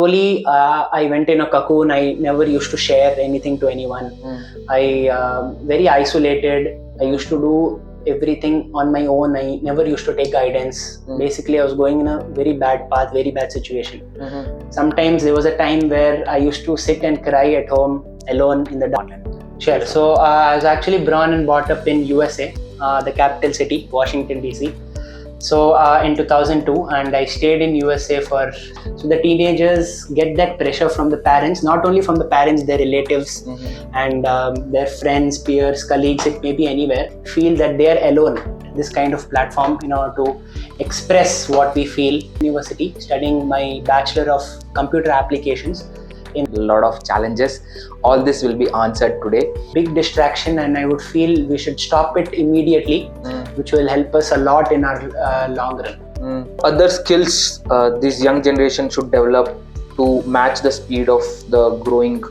Slowly, I went in a cocoon. I never used to share anything to anyone. I very isolated. I used to do everything on my own. I never used to take guidance. Basically, I was going in a very bad path, very bad situation. Sometimes there was a time where I used to sit and cry at home alone in the dark. Sure. So I was actually born and brought up in USA, the capital city, Washington DC. So in 2002, and I stayed in USA so the teenagers get that pressure from the parents, not only from the parents, their relatives and their friends, peers, colleagues, it may be anywhere, feel that they are alone. This kind of platform in order to express what we feel. University, studying my Bachelor of Computer Applications. In a lot of challenges, all this will be answered today. Big distraction, and I would feel we should stop it immediately, which will help us a lot in our long run. Other skills this young generation should develop to match the speed of the growing.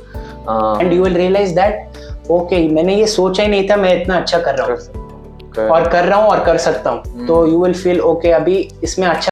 And you will realize that okay, मैंने ये सोचा ही नहीं था मैं इतना अच्छा कर रहा हूँ और कर रहा हूँ और कर सकता हूँ, तो you will feel okay अभी इसमें अच्छा.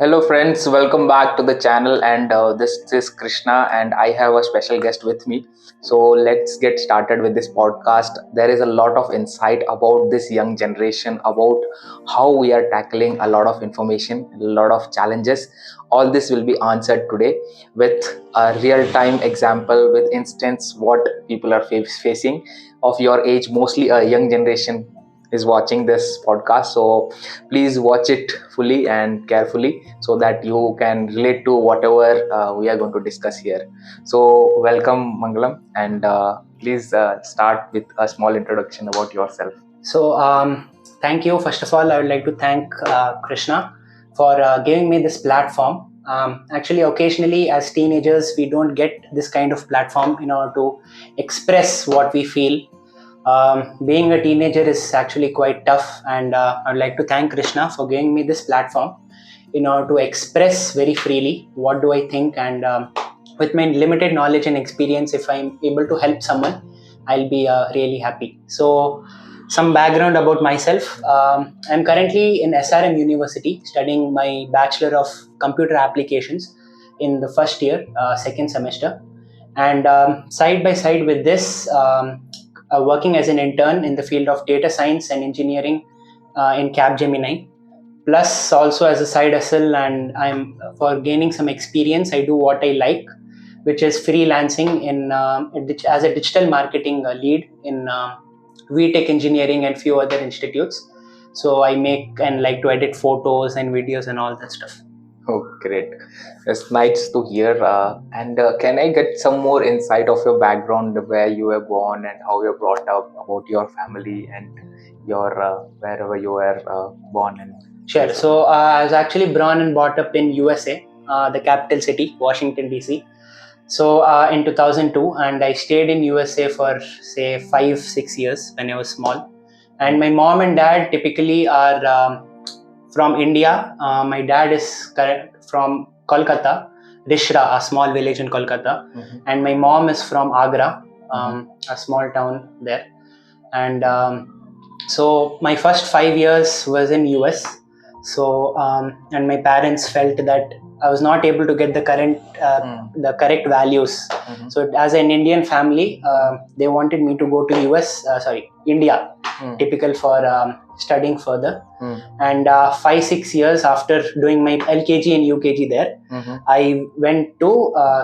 Hello friends, welcome back to the channel, and this is Krishna and I have a special guest with me. So let's get started with this podcast. There is a lot of insight about this young generation, about how we are tackling a lot of information, a lot of challenges. All this will be answered today with a real-time example, with instance what people are facing of your age. Mostly a young generation is watching this podcast, so please watch it fully and carefully so that you can relate to whatever we are going to discuss here. So welcome Mangalam, and please start with a small introduction about yourself. So thank you. First of all, I would like to thank Krishna for giving me this platform. Actually, occasionally as teenagers we don't get this kind of platform in order to express what we feel. Being a teenager is actually quite tough, and I'd like to thank Krishna for giving me this platform in order to express very freely what do I think, and with my limited knowledge and experience, if I'm able to help someone, I'll be really happy. So some background about myself. I'm currently in SRM University studying my Bachelor of Computer Applications in the first year, second semester, and side by side with this, working as an intern in the field of data science and engineering in Capgemini, plus also as a side hustle, and I'm for gaining some experience, I do what I like, which is freelancing as a digital marketing lead in VTech engineering and few other institutes. So I make and like to edit photos and videos and all that stuff. Oh, great. It's nice to hear. And can I get some more insight of your background, where you were born and how you were brought up, about your family and your wherever you were born? And sure. So I was actually born and brought up in USA, the capital city, Washington DC. So in 2002, and I stayed in USA for say 5-6 years when I was small. And my mom and dad typically are from India. My dad is from Kolkata, Rishra, a small village in Kolkata, and my mom is from Agra, a small town there. And so my first 5 years was in US. So and my parents felt that I was not able to get the correct values. So as an Indian family, they wanted me to go to India, typical for studying further. And 5-6 years after doing my LKG and UKG there, I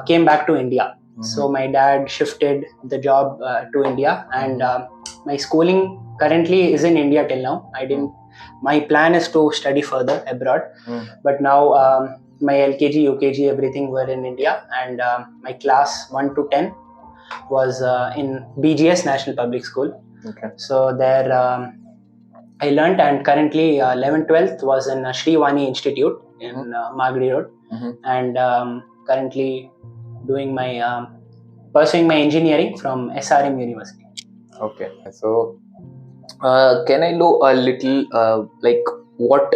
came back to India. So my dad shifted the job to India, and my schooling currently is in India till now. My plan is to study further abroad, but now my LKG, UKG, everything were in India, and my class 1 to 10 was in BGS National Public School. Okay. So there I learned, and currently 11th-12th was in Sri Vani Institute in Magadi Road, and currently doing pursuing my engineering from SRM University. Okay. So can I know a little like what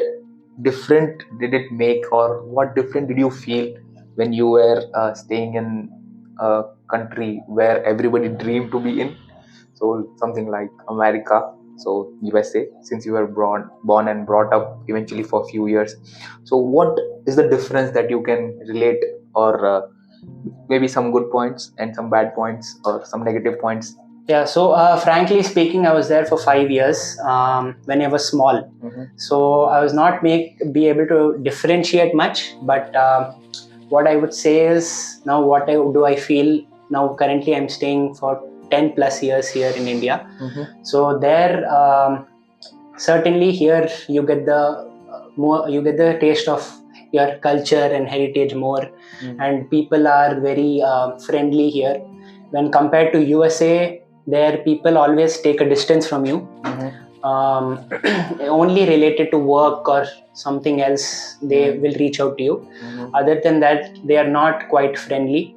different did it make, or what different did you feel when you were staying in a country where everybody dreamed to be in? So something like America, So USA, since you were born and brought up eventually for a few years. So what is the difference that you can relate, or maybe some good points and some bad points or some negative points? Yeah, so frankly speaking, I was there for 5 years when I was small. So I was not be able to differentiate much. But what I would say is now I feel now currently I'm staying for 10 plus years here in India. So there, certainly here you get the taste of your culture and heritage more, and people are very friendly here. When compared to USA, there people always take a distance from you. Only related to work or something else they will reach out to you. Other than that, they are not quite friendly,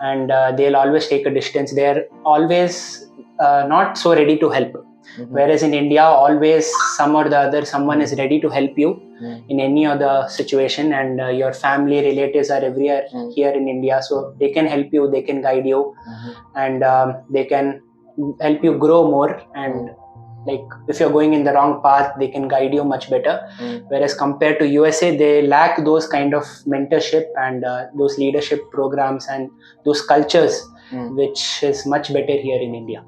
and they'll always take a distance. They're always not so ready to help. Whereas in India, always some or the other, someone is ready to help you in any other situation, and your family relatives are everywhere here in India, so they can help you, they can guide you, and they can help you grow more. And like if you're going in the wrong path, they can guide you much better. Whereas compared to USA, they lack those kind of mentorship and those leadership programs and those cultures, which is much better here in India.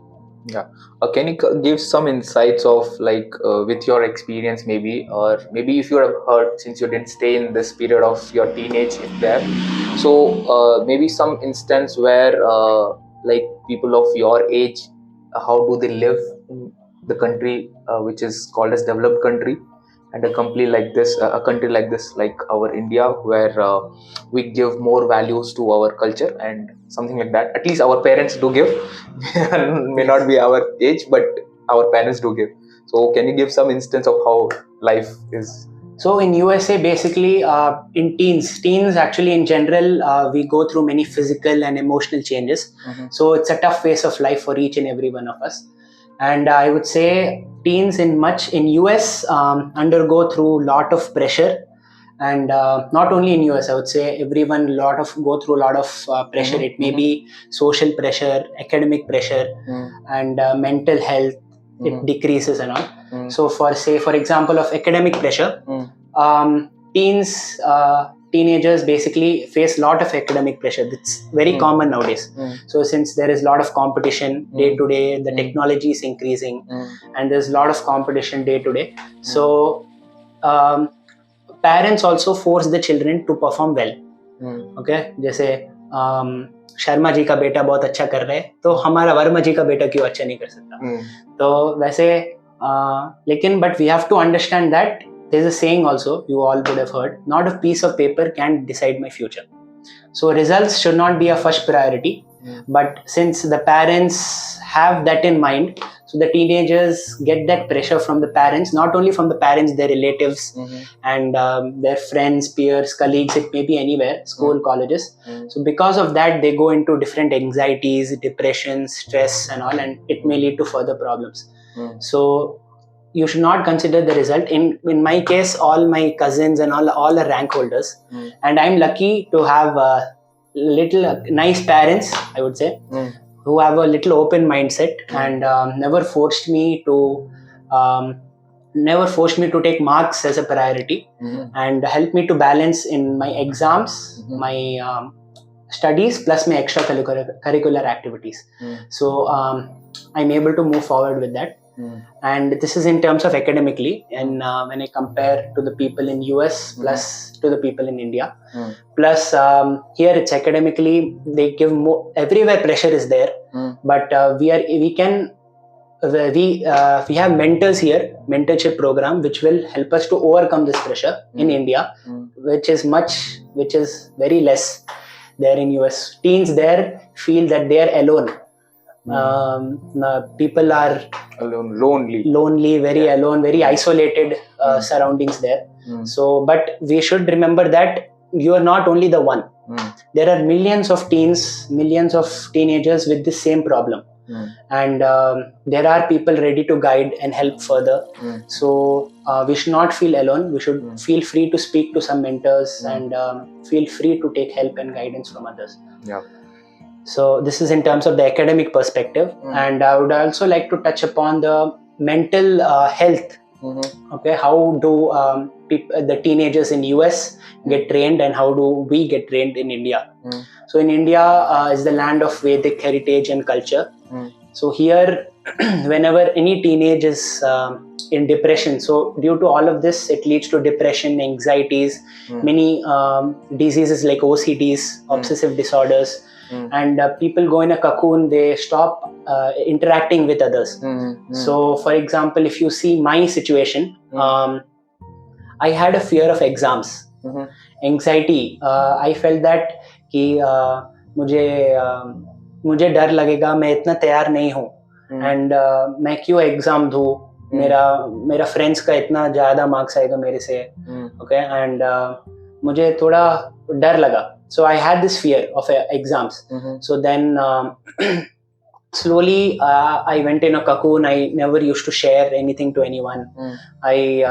Yeah. Can you give some insights of with your experience, maybe, or maybe if you have heard, since you didn't stay in this period of your teenage there, so maybe some instance where like people of your age, how do they live in the country which is called as developed country, and a country like this, like our India, where we give more values to our culture and something like that. At least our parents do give. May not be our age, but our parents do give. So can you give some instance of how life is? So in USA, basically, in teens actually in general, we go through many physical and emotional changes. So it's a tough phase of life for each and every one of us. And I would say teens in US undergo through lot of pressure. And not only in US, I would say everyone go through a lot of pressure. It may be social pressure, academic pressure, and mental health. It decreases and all. So for example of academic pressure, teenagers basically face a lot of academic pressure. That's very common nowadays. So since there is a lot of competition day to day, the technology is increasing, and there's a lot of competition day to day. So parents also force the children to perform well. Okay, जैसे शर्मा जी का बेटा बहुत अच्छा कर रहे हैं, तो हमारा वर्मा जी का बेटा क्यों अच्छा नहीं कर सकता? तो वैसे लेकिन but we have to understand that there's a saying also, you all would have heard, not a piece of paper can decide my future. So results should not be a first priority. But since the parents have that in mind, so the teenagers get that pressure from the parents, not only from the parents, their relatives, and their friends, peers, colleagues. It may be anywhere, school, colleges. So because of that, they go into different anxieties, depression, stress and all, and it may lead to further problems. So you should not consider the result. In my case, all my cousins and all are rank holders, and I'm lucky to have little nice parents, I would say, who have a little open mindset, and never forced me to take marks as a priority, and help me to balance in my exams, my studies plus my extracurricular activities. So I'm able to move forward with that. And this is in terms of academically, and when I compare to the people in US plus to the people in India, plus here it's academically, they give more, everywhere pressure is there, but we have mentors here, mentorship program, which will help us to overcome this pressure in India, which is very less there in US. Teens there feel that they are alone. People are lonely, very alone, very isolated surroundings there. So, but we should remember that you are not only the one. There are millions of teens, millions of teenagers with the same problem, and there are people ready to guide and help further. So we should not feel alone. We should feel free to speak to some mentors, and feel free to take help and guidance from others. So this is in terms of the academic perspective, and I would also like to touch upon the mental health. Okay, how do the teenagers in US get trained, and how do we get trained in India? So in India is the land of Vedic heritage and culture. So here, whenever any teenage is in depression, so due to all of this, it leads to depression, anxieties, many diseases like OCDs, obsessive disorders, and people go in a cocoon. They stop interacting with others. So, for example, if you see my situation, I had a fear of exams, anxiety. I felt that कि मुझे डर लगेगा, मैं इतना तैयार नहीं हूँ, and मैं क्यों एग्जाम दूँ, मेरा फ्रेंड्स का इतना ज़्यादा मार्क्स आएगा मेरे से, ओके, एंड मुझे थोड़ा डर लगा. So I had this fear of exams. So then slowly I went in a cocoon. I never used to share anything to anyone. I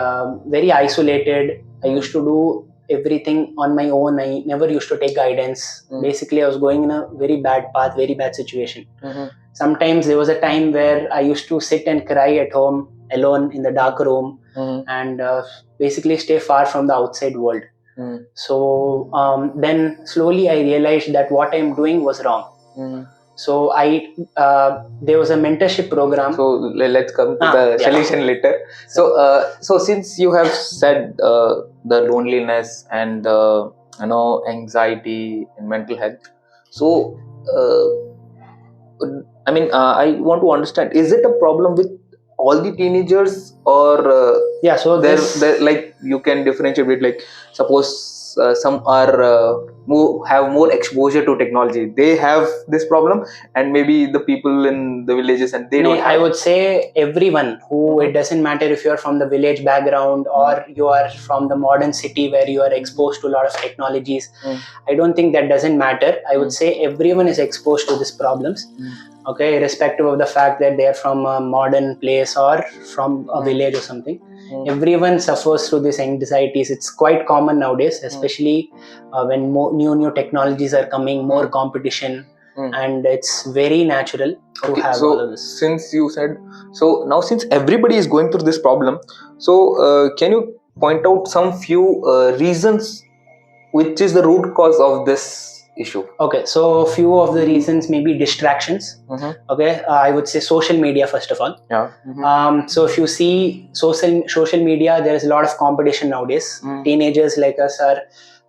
very isolated. I used to do everything on my own. I never used to take guidance. Basically, I was going in a very bad path, very bad situation. Sometimes there was a time where I used to sit and cry at home alone in the dark room, and basically stay far from the outside world. So then slowly I realized that what I'm doing was wrong. So there was a mentorship program. So let's come to the solution later. So since you have said the loneliness and anxiety and mental health, so I want to understand: is it a problem with all the teenagers, or so there like you can differentiate it? Like suppose some are have more exposure to technology, they have this problem, and maybe the people in the villages and they don't have. I would say everyone who, it doesn't matter if you are from the village background or you are from the modern city where you are exposed to a lot of technologies. I don't think that doesn't matter. I would say everyone is exposed to these problems. Okay, irrespective of the fact that they are from a modern place or from a village or something. Everyone suffers through these anxieties. It's quite common nowadays, especially when new technologies are coming, more competition, and it's very natural to have all of this. Since you said, so now since everybody is going through this problem, so can you point out some few reasons which is the root cause of this issue? Okay, so few of the reasons may be distractions. Okay, I would say social media first of all. So if you see social media, there is a lot of competition nowadays. Teenagers like us are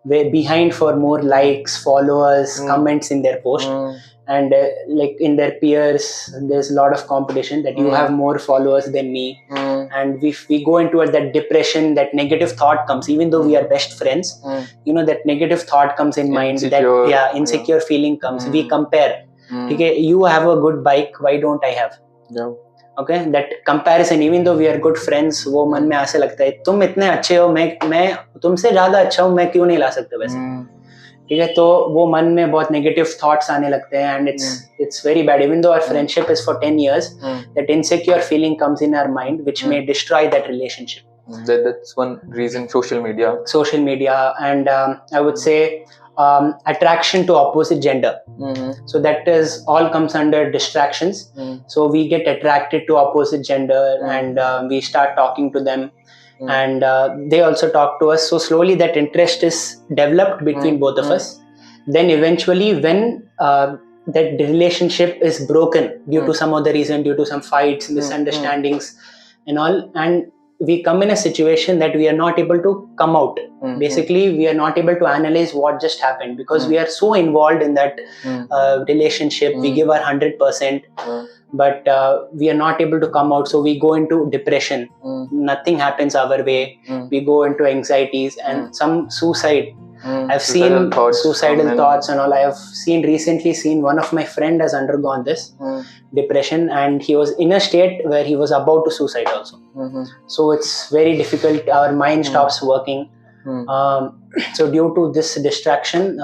way behind for more likes, followers, comments in their post, and like in their peers, there's a lot of competition that you have more followers than me, and we go into that depression, that negative thought comes, even though we are best friends. That negative thought comes in mind, that insecure feeling comes. We compare. Okay, you have a good bike, why don't I have? Okay, that comparison, even though we are good friends, वो मन में ऐसे लगता है तुम इतने अच्छे हो, मैं तुमसे ज़्यादा अच्छा हूँ, मैं क्यों नहीं ला सकता वैसे. ठीक है, तो वो मन में बहुत नेगेटिव थॉट्स आने लगते हैं, and it's very bad. Even though our friendship is for 10 years, that insecure feeling comes in our mind, which may destroy that relationship. That's one reason. Social media, and I would say attraction to opposite gender. So that is all comes under distractions. So we get attracted to opposite gender, and we start talking to them, and they also talk to us. So slowly that interest is developed between both of us. Then eventually when that relationship is broken due to some other reason, due to some fights, misunderstandings and all, and we come in a situation that we are not able to come out. Basically, we are not able to analyze what just happened, because we are so involved in that relationship. We give our 100%, but we are not able to come out. So we go into depression. Nothing happens our way. We go into anxieties and some suicide. I've seen suicidal thoughts and all. I have recently seen one of my friend has undergone this depression, and he was in a state where he was about to suicide also. So it's very difficult. Our mind stops working. So due to this distraction,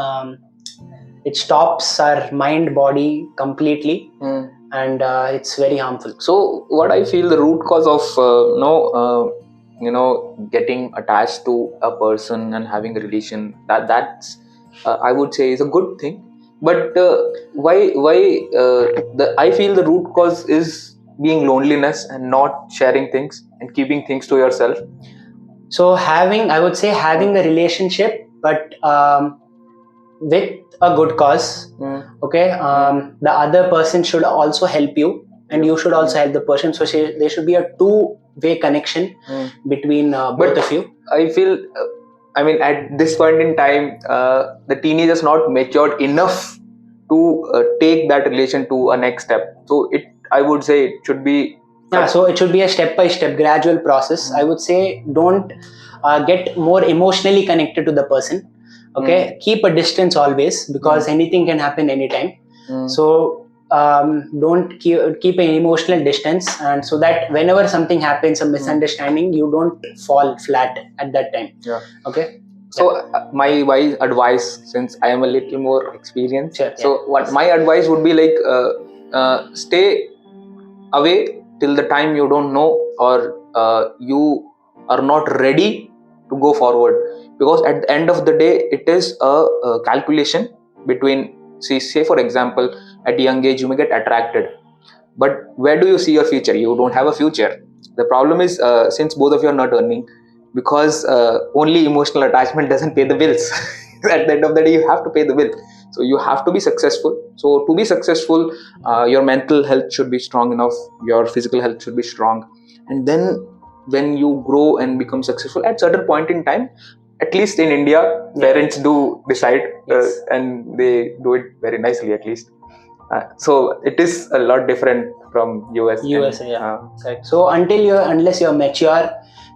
it stops our mind body completely, and it's very harmful. So what I feel the root cause of getting attached to a person and having a relation, that's I would say is a good thing. But why I feel the root cause is being loneliness and not sharing things and keeping things to yourself? So I would say having a relationship, but with a good cause. Okay, the other person should also help you, and you should also help the person. So there should be a two-way connection between both of you. I feel, at this point in time, the teenager is not matured enough to take that relation to a next step. So I would say it should be. Yeah, so it should be a step-by-step, gradual process. I would say don't get more emotionally connected to the person. Okay, keep a distance always, because anything can happen anytime. So don't keep an emotional distance, and so that whenever something happens, a misunderstanding, you don't fall flat at that time. Yeah. Okay. So my wise advice, since I am a little more experienced, Sure, so what my advice would be like, stay away till the time you don't know, or you are not ready to go forward. Because at the end of the day, it is a calculation between, say for example, at a young age you may get attracted, but where do you see your future? You don't have a future. The problem is, since both of you are not earning, because only emotional attachment doesn't pay the bills. At the end of the day, you have to pay the bill. So you have to be successful. So to be successful, your mental health should be strong enough, your physical health should be strong, and then when you grow and become successful at certain point in time, at least in India, parents do decide, and they do it very nicely, at least. So it is a lot different from US. Correct. So unless you're mature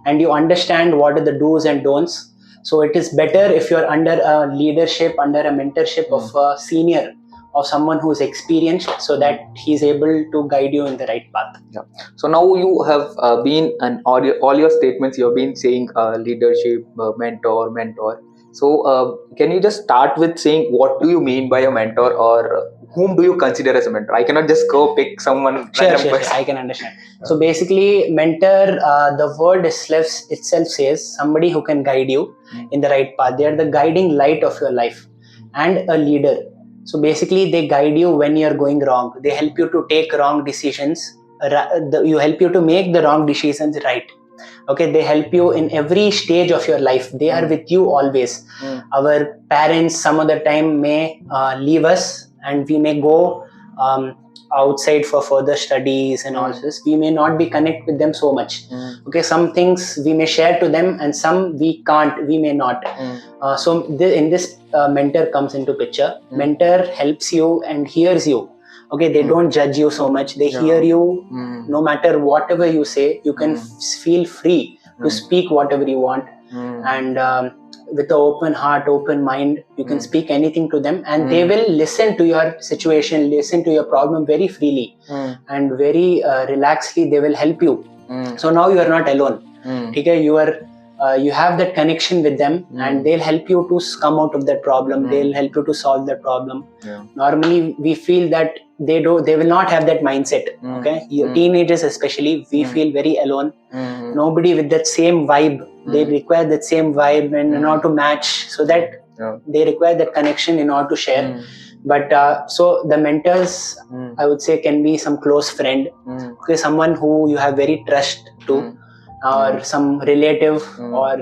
and you understand what are the do's and don'ts, so it is better if you're under a leadership, under a mentorship of a senior, of someone who's experienced, so that he's able to guide you in the right path. Yeah. So now you have been, and all your statements you have been saying leadership, mentor. So can you just start with saying what do you mean by a mentor, or whom do you consider as a mentor? I cannot just go pick someone. Sure, I can understand. So basically, mentor, the word itself says somebody who can guide you in the right path. They are the guiding light of your life, and a leader. So basically, they guide you when you're going wrong. They help you to take wrong decisions. You help you to make the wrong decisions right. Okay, they help you in every stage of your life. They are with you always. Our parents some of the time may leave us, and we may go outside for further studies and all this. We may not be connected with them so much. Okay, some things we may share to them, and some we can't, we may not. So in this mentor comes into picture. Mentor helps you and hears you. Okay, they don't judge you so much. They hear you. No matter whatever you say, you can feel free to speak whatever you want. And with an open heart, open mind, you can speak anything to them, and they will listen to your situation, listen to your problem very freely, and very relaxedly they will help you. So now you are not alone. Okay, you have that connection with them, and they'll help you to come out of that problem. They'll help you to solve that problem. Normally we feel that they will not have that mindset. Okay, teenagers especially, we feel very alone. Nobody with that same vibe. They require that same vibe, and in order to match, so that they require that connection in order to share. But so the mentors, I would say, can be some close friend. Okay, someone who you have very trust to, or some relative, or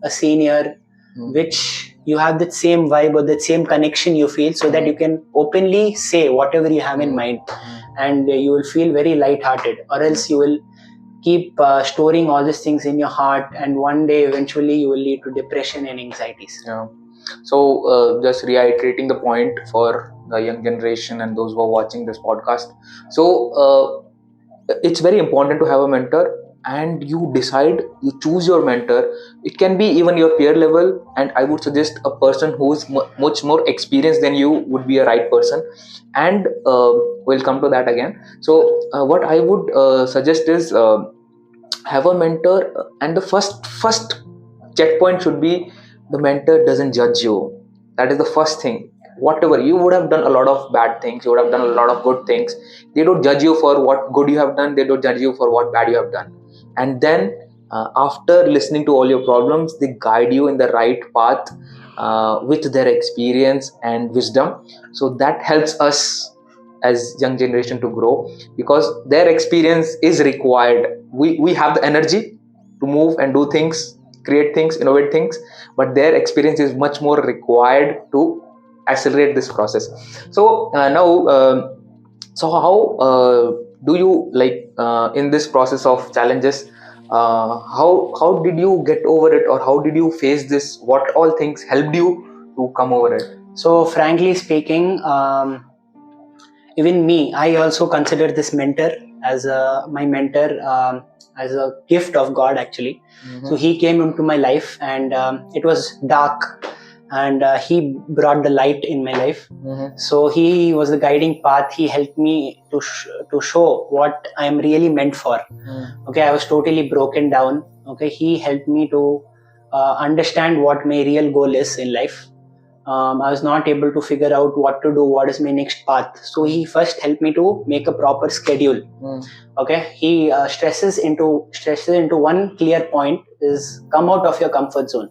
a senior, which you have that same vibe or that same connection you feel, so that you can openly say whatever you have in mind, and you will feel very light-hearted. Or else you will keep storing all these things in your heart, and one day eventually you will lead to depression and anxieties. So just reiterating the point for the young generation and those who are watching this podcast. So it's very important to have a mentor, and you choose your mentor. It can be even your peer level, and I would suggest a person who is much more experienced than you would be a right person. And we'll come to that again. So what I would suggest is, have a mentor, and the first checkpoint should be, the mentor doesn't judge you. That is the first thing. Whatever you would have done, a lot of bad things, you would have done a lot of good things, they don't judge you for what good you have done, they don't judge you for what bad you have done. And then after listening to all your problems, they guide you in the right path with their experience and wisdom. So that helps us as young generation to grow, because their experience is required. We have the energy to move and do things, create things, innovate things, but their experience is much more required to accelerate this process. So now so how do you like in this process of challenges, how did you get over it, or how did you face this? What all things helped you to come over it? So frankly speaking, even me, I also consider this mentor as my mentor, as a gift of God actually. So he came into my life, and it was dark, and he brought the light in my life. So he was the guiding path. He helped me to show what I am really meant for. Okay, I was totally broken down. Okay, he helped me to understand what my real goal is in life. I was not able to figure out what to do, what is my next path. So he first helped me to make a proper schedule. Okay, he stresses into one clear point: is come out of your comfort zone.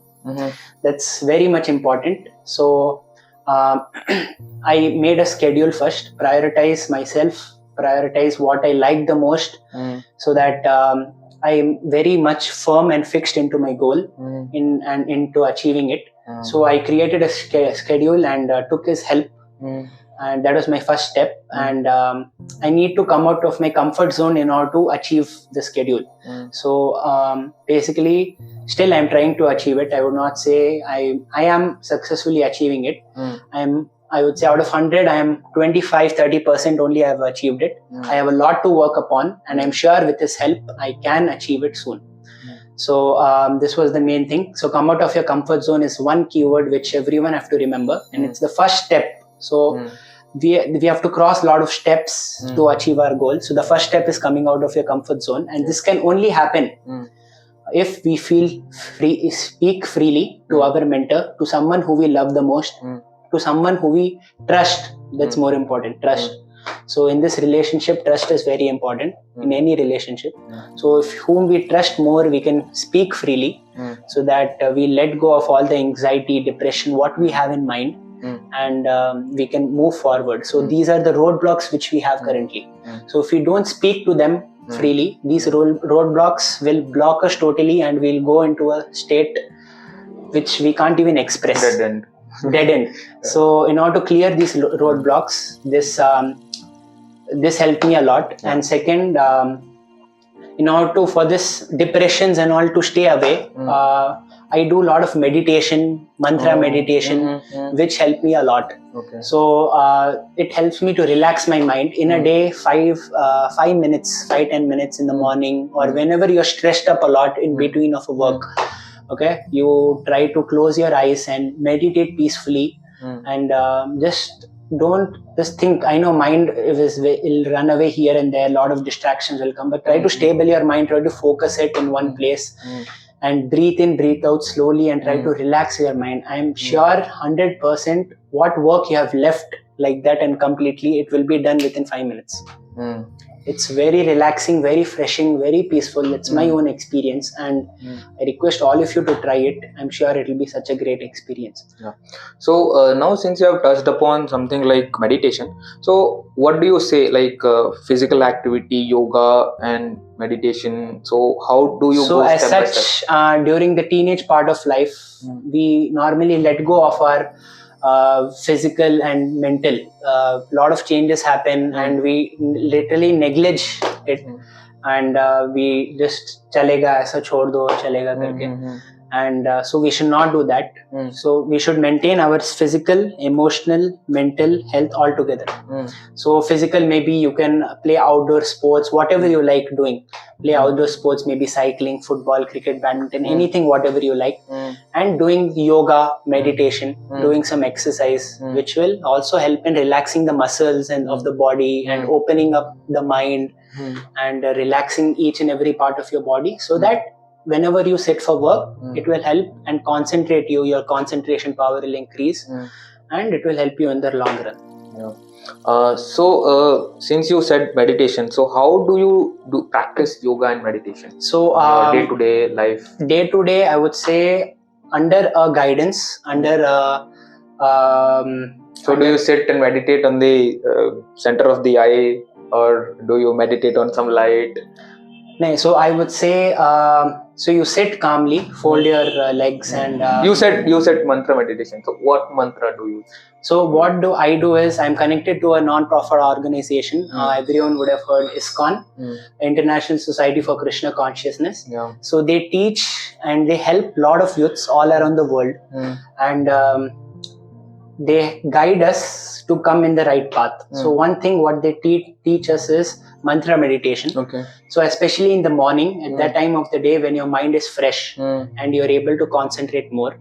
That's very much important. So I made a schedule first, prioritize myself, prioritize what I like the most, so that I am very much firm and fixed into my goal into achieving it. So I created a schedule and took his help, and that was my first step. And I need to come out of my comfort zone in order to achieve the schedule. So basically, still I'm trying to achieve it. I would not say I am successfully achieving it. I would say out of 100, I am 25-30% only I have achieved it. I have a lot to work upon, and I'm sure with his help I can achieve it soon. So this was the main thing. So come out of your comfort zone is one keyword which everyone have to remember, and it's the first step. So we have to cross a lot of steps to achieve our goal. So the first step is coming out of your comfort zone, and this can only happen if we feel free, speak freely to our mentor, to someone who we love the most, to someone who we trust. That's more important, trust. So in this relationship, trust is very important in any relationship. So if whom we trust more, we can speak freely, so that we let go of all the anxiety, depression, what we have in mind, and we can move forward. So these are the roadblocks which we have currently. So if we don't speak to them freely, these roadblocks will block us totally, and we'll go into a state which we can't even express. Dead end. So in order to clear these roadblocks, this helped me a lot. And second, in order to, for this depressions and all to stay away, I do a lot of meditation, mantra meditation, which helped me a lot. So it helps me to relax my mind in a day. 5-10 minutes in the morning, or whenever you're stressed up a lot in between of a work. Okay, you try to close your eyes and meditate peacefully, and just think. I know mind will run away here and there, a lot of distractions will come, but try to stable your mind, try to focus it in one place, and breathe in, breathe out slowly, and try to relax your mind. I'm sure 100% what work you have left like that and completely, it will be done within 5 minutes. It's very relaxing, very refreshing, very peaceful. It's my own experience, and I request all of you to try it. I'm sure it will be such a great experience. Yeah. So now, since you have touched upon something like meditation, so what do you say, like physical activity, yoga and meditation? So how do you go as step by step? During the teenage part of life, we normally let go of our physical and mental. Lot of changes happen, and we literally neglect it, and we just chalega aisa chhod do, chalega karke. And so we should not do that. So we should maintain our physical, emotional, mental health all together. So physical, maybe you can play outdoor sports, whatever you like doing. Play outdoor sports, maybe cycling, football, cricket, badminton, anything, whatever you like. And doing yoga, meditation, doing some exercise, which will also help in relaxing the muscles and of the body, and opening up the mind, and relaxing each and every part of your body, so that whenever you sit for work, it will help and concentrate you. Your concentration power will increase, and it will help you in the long run. So since you said meditation, so how do you practice yoga and meditation? So day-to-day life. Day-to-day, I would say under a guidance, under a So do you sit and meditate on the center of the eye, or do you meditate on some light? No, so I would say, so you sit calmly, fold your legs, and You said mantra meditation. So what mantra do you? so what do I do is I'm connected to a non-profit organization. Everyone would have heard ISKCON, International Society for Krishna Consciousness. Yeah. So they teach and they help a lot of youths all around the world, and they guide us to come in the right path. So one thing what they teach us is mantra meditation. Okay. So especially in the morning, at that time of the day when your mind is fresh and you're able to concentrate more.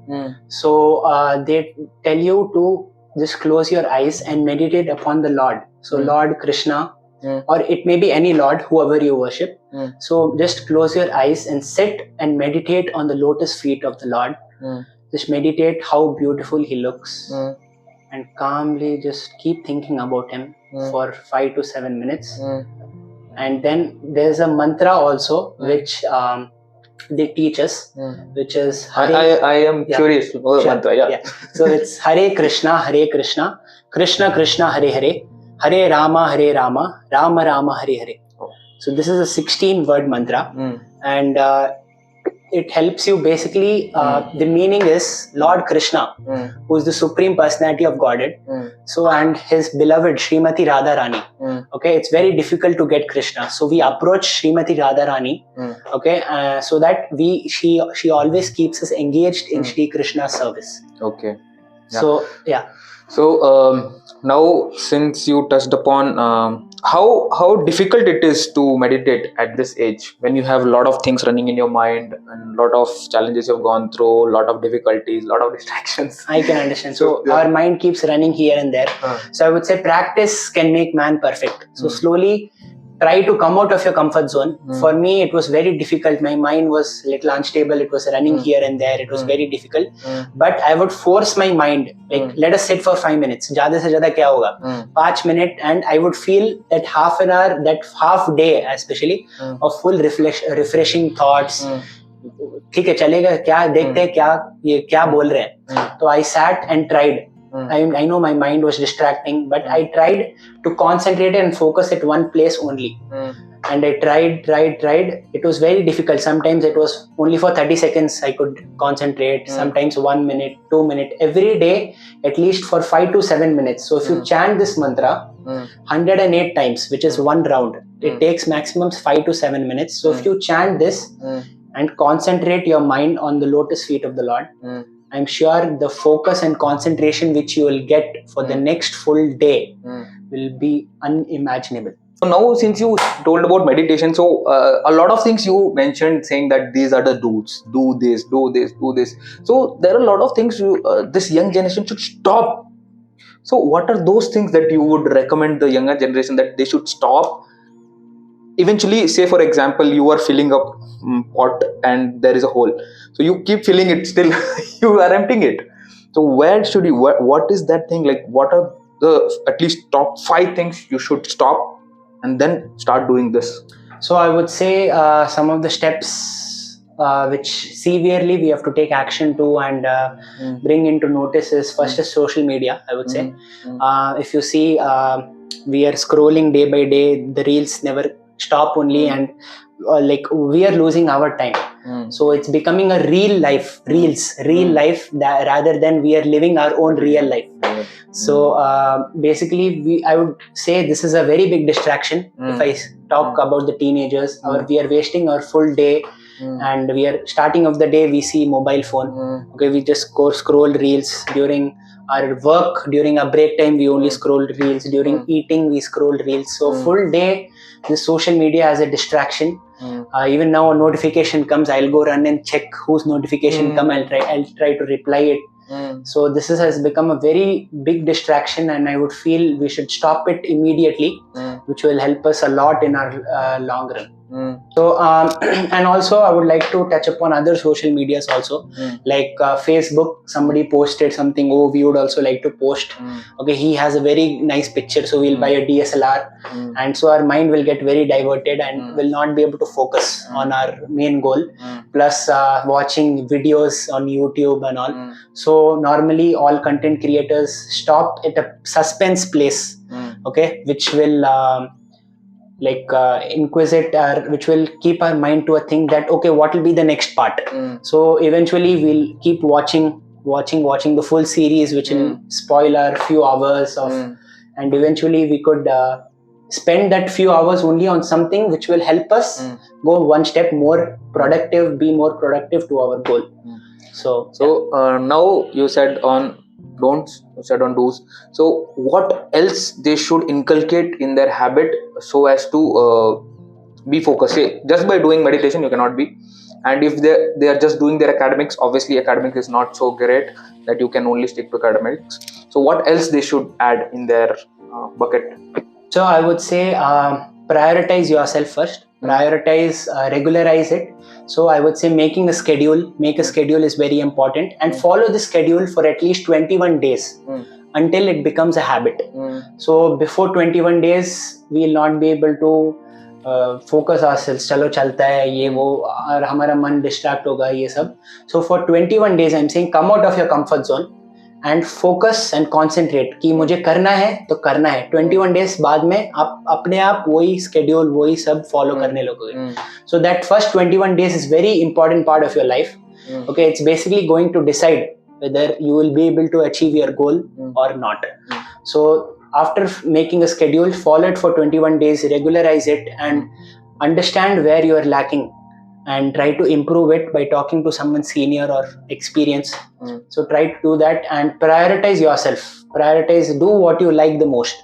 So they tell you to just close your eyes and meditate upon the Lord. So Lord Krishna, or it may be any Lord, whoever you worship. So just close your eyes and sit and meditate on the lotus feet of the Lord. Just meditate how beautiful he looks. And calmly just keep thinking about him for 5 to 7 minutes. And then there's a mantra also which they teach us, which is I am curious to know the mantra. Yeah. So it's Hare Krishna, Krishna Krishna, Hare Hare, Hare Rama, Rama Rama, Hare Hare. So this is a 16-word mantra, and it helps you basically. The meaning is Lord Krishna, who is the Supreme Personality of Godhead. So, and his beloved Srimati Radharani. Okay, it's very difficult to get Krishna. So we approach Srimati Radharani. Okay, so that she always keeps us engaged in Shri Krishna's service. Okay. Yeah. So yeah. So now, since you touched upon how difficult it is to meditate at this age, when you have a lot of things running in your mind and a lot of challenges you've gone through, a lot of difficulties, a lot of distractions. I can understand. So our mind keeps running here and there. So I would say practice can make man perfect. So slowly try to come out of your comfort zone. For me, it was very difficult. My mind was a little unstable. It was running here and there. It was very difficult. But I would force my mind, like, let us sit for 5 minutes. Zyada se zyada kya hoga? 5 minutes, and I would feel that half an hour, that half day especially, of full refreshing thoughts. ठीक है चलेगा क्या देखते हैं क्या बोल रहे हैं. So I sat and tried. I know my mind was distracting, but I tried to concentrate and focus at one place only. And I tried. It was very difficult. Sometimes it was only for 30 seconds I could concentrate. Sometimes 1 minute, 2 minutes. Every day, at least for 5 to 7 minutes. So if you chant this mantra 108 times, which is one round, it takes maximum 5 to 7 minutes. So if you chant this and concentrate your mind on the lotus feet of the Lord, I'm sure the focus and concentration which you will get for the next full day will be unimaginable. So now, since you told about meditation, so a lot of things you mentioned saying that these are the do's, do this. So there are a lot of things this young generation should stop. So what are those things that you would recommend the younger generation that they should stop? Eventually, say for example, you are filling up pot and there is a hole. So you keep filling it, still you are emptying it. So where should you, what is that thing? Like, what are the at least top 5 things you should stop and then start doing this? So I would say some of the steps which severely we have to take action to and bring into notice is first is social media, I would say. If you see, we are scrolling day by day, the reels never stop only, and like we are losing our time. So it's becoming a real life that rather than we are living our own real life. So basically I would say this is a very big distraction. If I talk about the teenagers, we are wasting our full day, and we are starting of the day we see mobile phone. Okay, we just scroll reels during our work, during our break time we only scroll reels, during eating we scroll reels. So full day the social media as a distraction. Even now a notification comes, I'll go run and check whose notification come. I'll try to reply it. So this has become a very big distraction, and I would feel we should stop it immediately, which will help us a lot in our long run. So and also I would like to touch upon other social medias also, like Facebook. Somebody posted something, oh, we would also like to post. Okay, he has a very nice picture, so we'll buy a DSLR, and so our mind will get very diverted and will not be able to focus on our main goal. Plus watching videos on YouTube and all. So normally all content creators stop at a suspense place, okay, which will inquisite, or which will keep our mind to a thing that, okay, what will be the next part. So eventually we'll keep watching the full series, which will spoil our few hours of, and eventually we could spend that few hours only on something which will help us go one step more productive, be more productive to our goal. So now you said on don'ts, you said on do's. So what else they should inculcate in their habit so as to be focused? Say, just by doing meditation you cannot be, and if they are just doing their academics, obviously academics is not so great that you can only stick to academics. So what else they should add in their bucket? So I would say prioritize yourself first. Prioritize, regularize it. So I would say make a schedule is very important, and follow the schedule for at least 21 days until it becomes a habit. So before 21 days we will not be able to focus ourselves. चलो चलता है ये वो, और हमारा मन distract होगा ये सब. So for 21 days I'm saying come out of your comfort zone and focus and concentrate कि मुझे करना है तो करना है. 21 days बाद में आप अपने आप वही schedule वही सब follow करने लगोगे. So that first 21 days is very important part of your life. Okay, it's basically going to decide whether you will be able to achieve your goal or not. So after making a schedule, follow it for 21 days, regularize it, and understand where you are lacking, and try to improve it by talking to someone senior or experienced. So try to do that and prioritize yourself. Do what you like the most.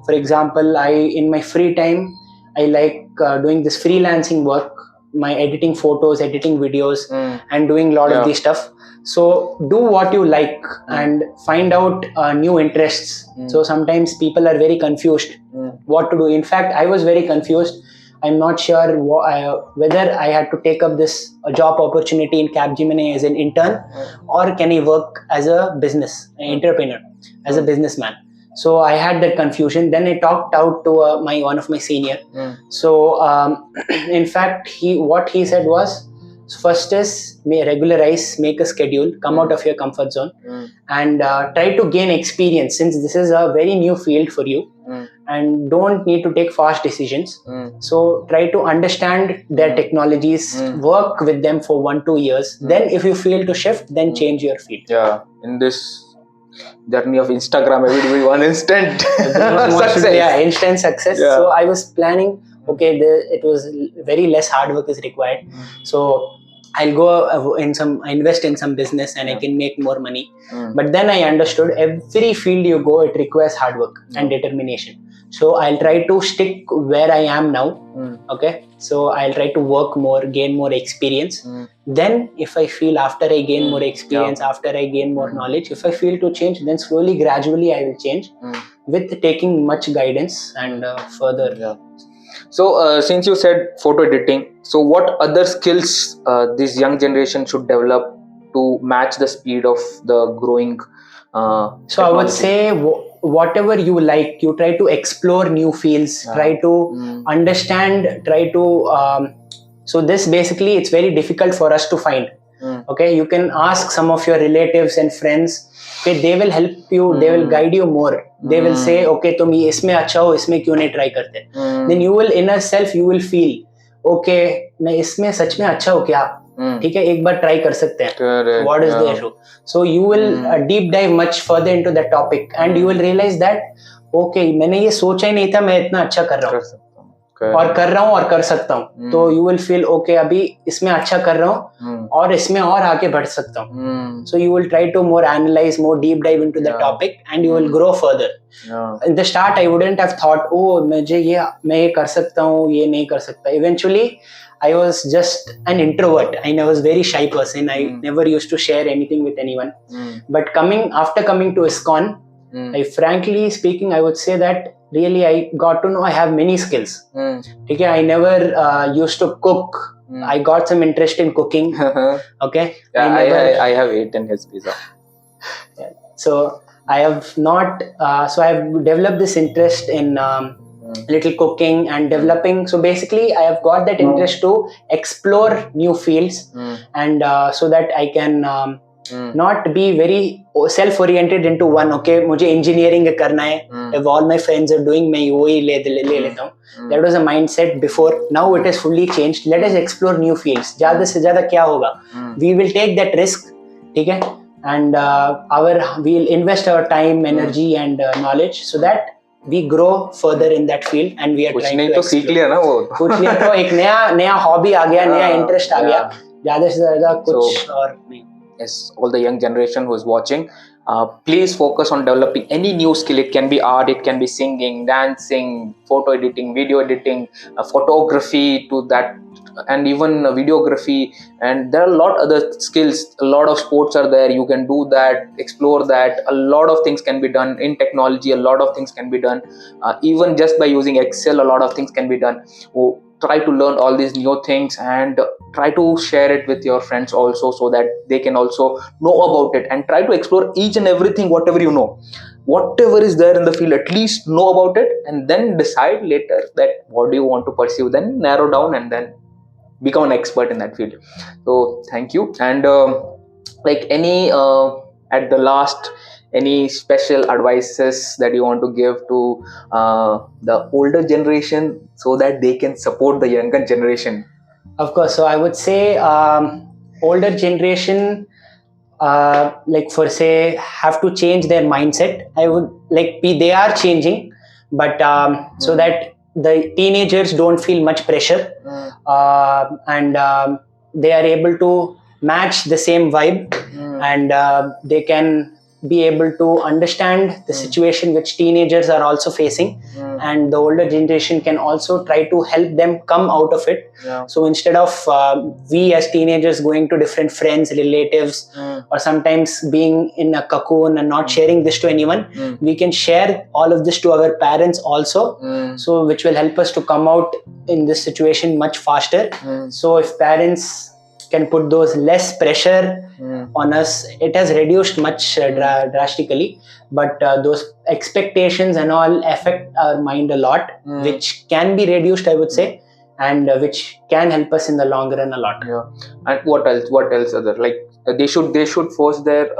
For example, in my free time, I like doing this freelancing work, my editing photos, editing videos, and doing a lot of this stuff. So do what you like and find out new interests. So sometimes people are very confused what to do. In fact, I was very confused. I'm not sure whether I had to take up this job opportunity in Capgemini as an intern, or can I work as a business entrepreneur, as a businessman. So I had that confusion. Then I talked out to one of my senior. So in fact, what he said was, first is regularize, make a schedule, come out of your comfort zone, and try to gain experience, since this is a very new field for you. And don't need to take fast decisions. So try to understand their technologies, work with them for 1-2 years. Then if you feel to shift, then change your field. Yeah, in this journey of Instagram, everybody want instant success. Yeah, instant success. Yeah. So I was planning, okay, it was very less hard work is required. So I'll go invest in some business and I can make more money. But then I understood every field you go, it requires hard work and determination. So I'll try to stick where I am now. Okay. So I'll try to work more, gain more experience. Then if I feel after I gain more experience, after I gain more knowledge, if I feel to change, then slowly, gradually I will change with taking much guidance and further. Yeah. So since you said photo editing, so what other skills this young generation should develop to match the speed of the growing So I would say whatever you like, you try to explore new fields, try to understand, so this basically, it's very difficult for us to find. Okay, you can ask some of your relatives and friends. Okay, they will help you, they will guide you more. They will say, okay, तुम ये इसमें अच्छा हो, इसमें क्यों नहीं try करते? Then you will, inner self, you will feel, okay, मैं इसमें सच में अच्छा हो क्या? ठीक है, एक बार try कर सकते हैं. What is the issue? So you will deep dive much further into that topic, and you will realize that, okay, मैंने ये सोचा ही नहीं था, मैं इतना अच्छा कर रहा हूँ. और कर रहा हूँ और कर सकता हूँ. तो you will feel, okay, अभी इसमें अच्छा कर रहा हूँ और इसमें और आगे बढ़ सकता हूँ. So you will try to more analyze, more deep dive into the topic, and you will grow further. In the start, I wouldn't have thought, oh, मैं ये कर सकता हूँ, ये नहीं कर सकता. Eventually, I was just an introvert. I was a very shy person. I never used to share anything with anyone. But after coming to ISKCON, I frankly speaking, I would say that really I got to know I have many skills. Okay, I never used to cook. I got some interest in cooking. Okay, Yeah, I never. I have eaten his pizza. So I have not. So I've developed this interest in little cooking and developing. So basically, I have got that interest to explore new fields, and so that I can not be very self-oriented into one. Okay, मुझे engineering करना है. If all my friends are doing, मैं वही ले लेता हूँ. That was a mindset before. Now it is fully changed. Let us explore new fields. ज़्यादा से ज़्यादा क्या होगा? We will take that risk. ठीक है? And we'll invest our time, energy, and knowledge so that we grow further in that field, and we are कुछ trying नहीं to तो सीख लिया ना वो. कुछ नहीं तो एक नया हॉबी आ गया, नया इंटरेस्ट आ गया, ज्यादा से ज्यादा कुछ और नहीं. Yes, all the young generation who is watching, please focus on developing any new skill. It can be art, it can be singing, dancing, photo editing, video editing, photography to that, and even videography. And there are a lot other skills. A lot of sports are there. You can do that, explore that. A lot of things can be done in technology. A lot of things can be done. Even just by using Excel, a lot of things can be done. Try to learn all these new things and try to share it with your friends also, so that they can also know about it, and try to explore each and everything, whatever you know, whatever is there in the field, at least know about it, and then decide later that what do you want to pursue, then narrow down and then become an expert in that field. So thank you. And like any at the last, any special advices that you want to give to the older generation so that they can support the younger generation? Of course. So I would say older generation, like for say, have to change their mindset. I would like they are changing, but so that the teenagers don't feel much pressure, and they are able to match the same vibe, and they can be able to understand the situation which teenagers are also facing, and the older generation can also try to help them come out of it. So instead of we as teenagers going to different friends, relatives, or sometimes being in a cocoon and not sharing this to anyone, we can share all of this to our parents also, so which will help us to come out in this situation much faster. So if parents can put those less pressure on us, it has reduced much drastically, but those expectations and all affect our mind a lot, which can be reduced, I would say, and which can help us in the long run a lot. And what else other, like they should force their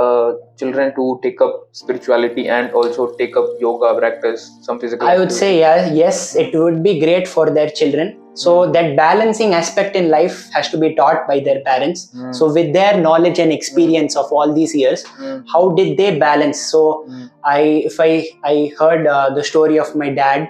children to take up spirituality and also take up yoga, practice some physical I would say yes, it would be great for their children. So that balancing aspect in life has to be taught by their parents. So with their knowledge and experience of all these years, how did they balance? So I heard the story of my dad,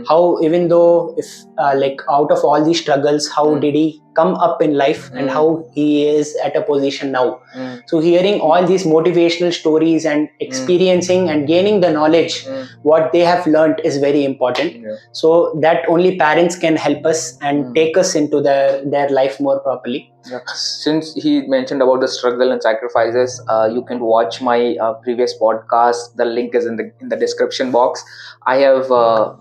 how even though if like out of all these struggles, how did he come up in life, and how he is at a position now. So hearing all these motivational stories and experiencing and gaining the knowledge what they have learned is very important. So that only parents can help us and take us into their life more properly. Since he mentioned about the struggle and sacrifices, you can watch my previous podcast. The link is in the description box. I have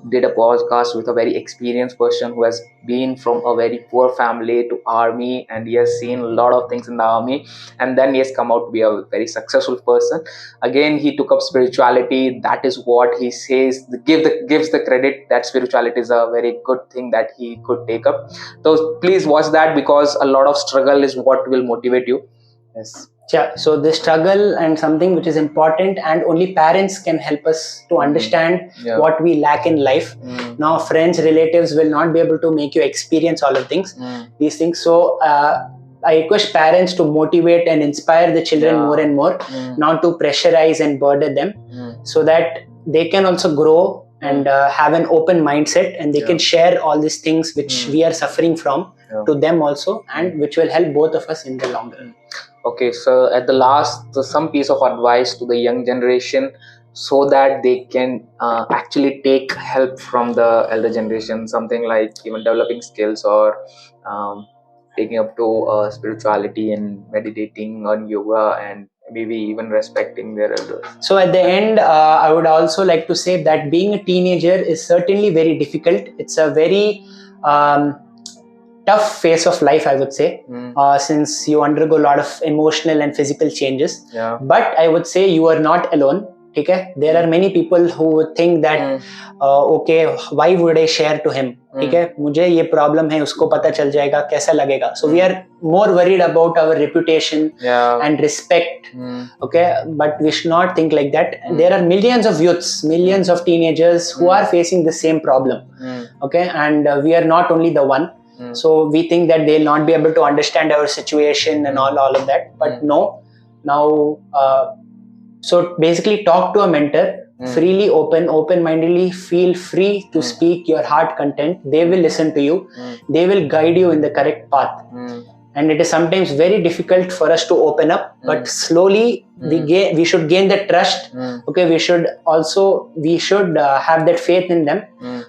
did a podcast with a very experienced person who has been from a very poor family to army, and he has seen a lot of things in the army, and then he has come out to be a very successful person. Again, he took up spirituality. That is what he says, gives the credit that spirituality is a very good thing that he could take up. So please watch that, because a lot of struggle is what will motivate you. Yes. Yeah, so the struggle and something which is important, and only parents can help us to understand what we lack in life. Now friends, relatives will not be able to make you experience all of these things. So I request parents to motivate and inspire the children more and more, not to pressurize and burden them, so that they can also grow and have an open mindset, and they can share all these things which we are suffering from to them also, and which will help both of us in the long run. Okay, so at the last, some piece of advice to the young generation so that they can actually take help from the elder generation, something like even developing skills or taking up to spirituality and meditating on yoga and maybe even respecting their elders. So at the end, I would also like to say that being a teenager is certainly very difficult. It's a very tough phase of life, I would say, since you undergo a lot of emotional and physical changes. Yeah. But I would say you are not alone. Okay? There are many people who would think that okay, why would I share to him? ठीक है, मुझे ये problem है, उसको पता चल जाएगा, कैसा लगेगा? So we are more worried about our reputation and respect. Okay, but we should not think like that. There are millions of youths, millions of teenagers who are facing the same problem. Okay, and we are not only the one. So we think that they'll not be able to understand our situation and all of that. But no, now so basically talk to a mentor. Freely, open-mindedly, feel free to speak your heart content. They will listen to you. They will guide you in the correct path. And it is sometimes very difficult for us to open up, but slowly we should gain the trust. Okay, we should have that faith in them,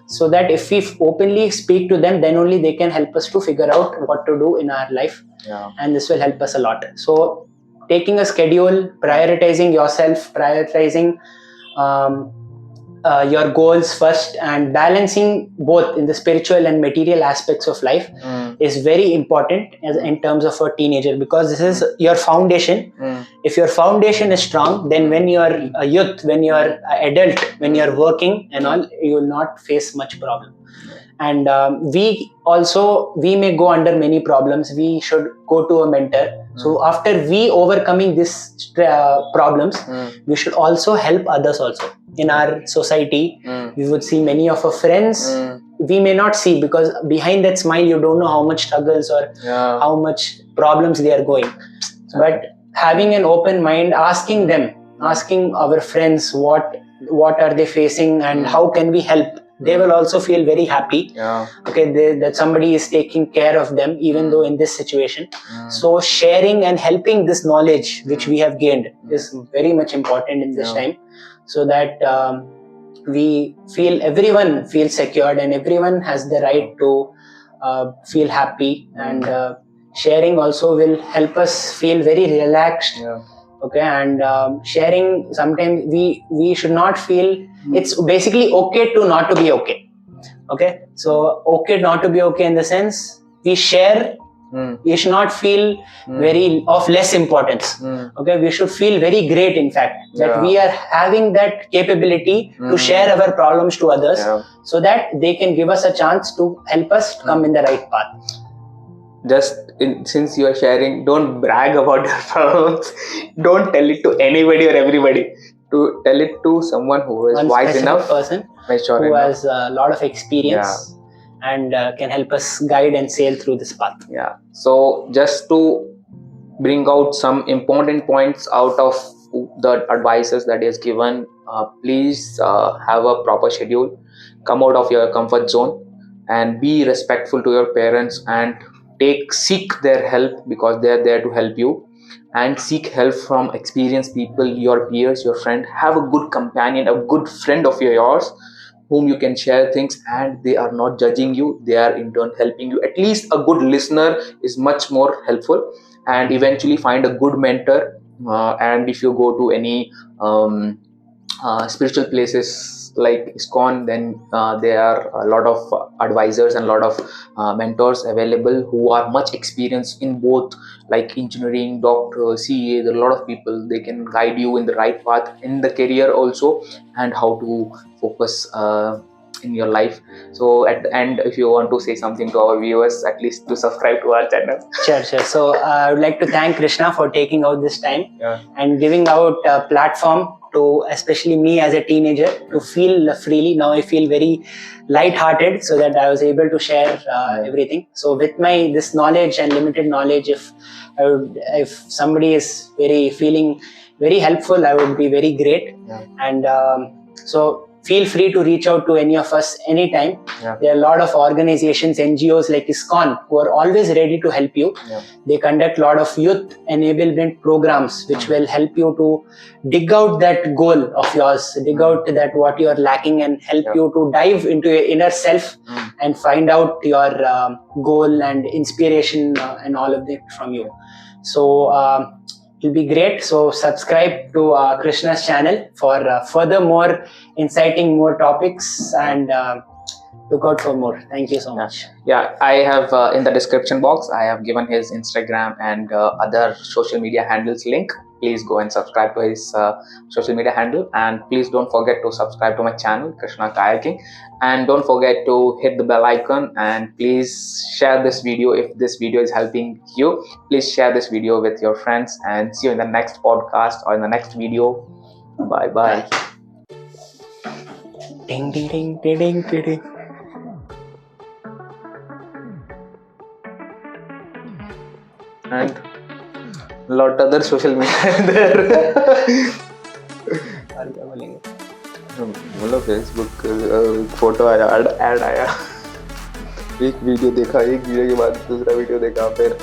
so that if we openly speak to them, then only they can help us to figure out what to do in our life. And this will help us a lot. So taking a schedule, prioritizing yourself, prioritizing your goals first, and balancing both in the spiritual and material aspects of life is very important in terms of a teenager, because this is your foundation. If your foundation is strong, then when you are a youth, when you are an adult, when you are working and all, you will not face much problem. And we may go under many problems. We should go to a mentor. So after we overcoming these problems, we should also help others also. In our society, we would see many of our friends. We may not see, because behind that smile, you don't know how much struggles or how much problems they are going. But having an open mind, asking our friends what are they facing and how can we help, they will also feel very happy. Okay, that somebody is taking care of them, even though in this situation. So sharing and helping this knowledge which we have gained is very much important in this time, so that everyone feels secured and everyone has the right to feel happy. And sharing also will help us feel very relaxed. Okay, and sharing, sometimes we should not feel, it's basically okay to not to be okay. Okay, so okay not to be okay in the sense we share. We should not feel very of less importance. Okay, we should feel very great, in fact, that we are having that capability to share our problems to others, so that they can give us a chance to help us come in the right path. Since you are sharing, don't brag about your problems. Don't tell it to anybody or everybody. To tell it to someone who is wise enough, person mature who enough, has a lot of experience, and can help us guide and sail through this path. So just to bring out some important points out of the advices that is given, please have a proper schedule, come out of your comfort zone, and be respectful to your parents, and seek their help, because they are there to help you. And seek help from experienced people, your peers, your friend. Have a good companion, a good friend of yours, whom you can share things, and they are not judging you, they are in turn helping you. At least a good listener is much more helpful. And eventually find a good mentor. And if you go to any spiritual places like ISKCON, then there are a lot of advisors and a lot of mentors available who are much experienced in both, like engineering, doctor, CA. There are a lot of people, they can guide you in the right path in the career also, and how to focus in your life. So at the end, if you want to say something to our viewers, at least to subscribe to our channel. Sure. So I would like to thank Krishna for taking out this time and giving out a platform to especially me as a teenager to feel freely. Now I feel very light-hearted, so that I was able to share everything. So with this knowledge and limited knowledge, if somebody is feeling very helpful, I would be very great. And so feel free to reach out to any of us anytime. There are a lot of organizations, NGOs like ISKCON, who are always ready to help you. They conduct a lot of youth enablement programs, which will help you to dig out that goal of yours, dig out that what you are lacking, and help you to dive into your inner self and find out your goal and inspiration and all of that from you. So it'll be great. So subscribe to Krishna's channel for further more inciting more topics, and look out for more. Thank you so much. Yeah, I have in the description box, I have given his Instagram and other social media handles link. Please go and subscribe to his social media handle, and please don't forget to subscribe to my channel, Krishna Kayaking, and don't forget to hit the bell icon, and please share this video if this video is helping you. Please share this video with your friends, and see you in the next podcast or in the next video. Bye bye. Ding ding ding ding ding ding. Ding. And lot other social media there. बोलो Facebook photo आया, add आया, एक video देखा, एक video के बाद दूसरा video देखा, फिर